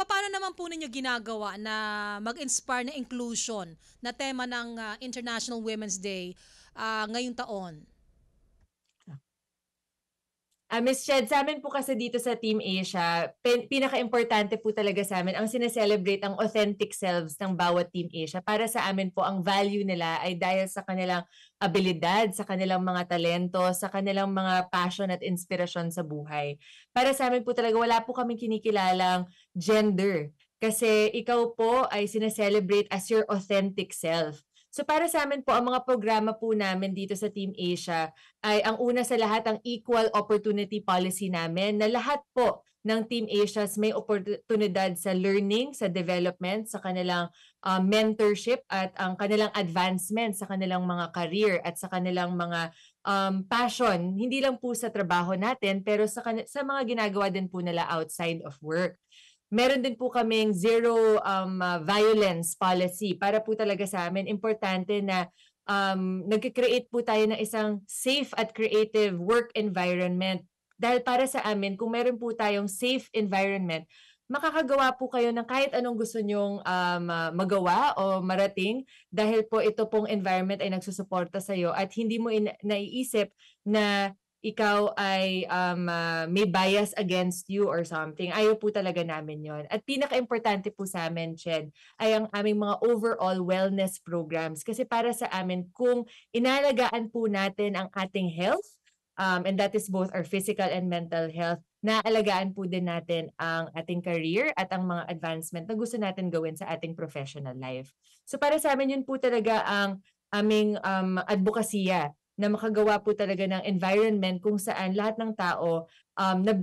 paano naman po ninyo ginagawa na mag-inspire na inclusion na tema ng International Women's Day ngayong taon? Miss Ched, sa amin po kasi dito sa Team Asia, pinaka-importante po talaga sa amin ang sineselebrate ang authentic selves ng bawat Team Asia. Para sa amin po, ang value nila ay dahil sa kanilang abilidad, sa kanilang mga talento, sa kanilang mga passion at inspirasyon sa buhay. Para sa amin po talaga, wala po kaming kinikilalang gender. Kasi ikaw po ay sineselebrate as your authentic self. So para sa amin po, ang mga programa po namin dito sa Team Asia ay ang una sa lahat ang equal opportunity policy namin na lahat po ng Team Asias may oportunidad sa learning, sa development, sa kanilang mentorship at ang kanilang advancement sa kanilang mga career at sa kanilang mga passion, hindi lang po sa trabaho natin pero sa mga ginagawa din po nila outside of work. Meron din po kaming zero violence policy para po talaga sa amin. Importante na nag-create po tayo ng isang safe at creative work environment. Dahil para sa amin, kung meron po tayong safe environment, makakagawa po kayo ng kahit anong gusto nyong magawa o marating dahil po ito pong environment ay nagsusuporta sa iyo at hindi mo naiisip na ikaw ay may bias against you or something. Ayaw po talaga namin yon. At pinaka-importante po sa amin, Ched, ay ang aming mga overall wellness programs. Kasi para sa amin, kung inalagaan po natin ang ating health, and that is both our physical and mental health, naalagaan po din natin ang ating career at ang mga advancement na gusto natin gawin sa ating professional life. So para sa amin, yun po talaga ang aming advokasya na makagawa po talaga ng environment kung saan lahat ng tao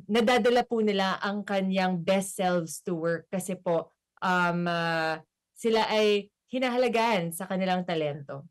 nadadala po nila ang kanyang best selves to work kasi po sila ay hinahalagaan sa kanilang talento.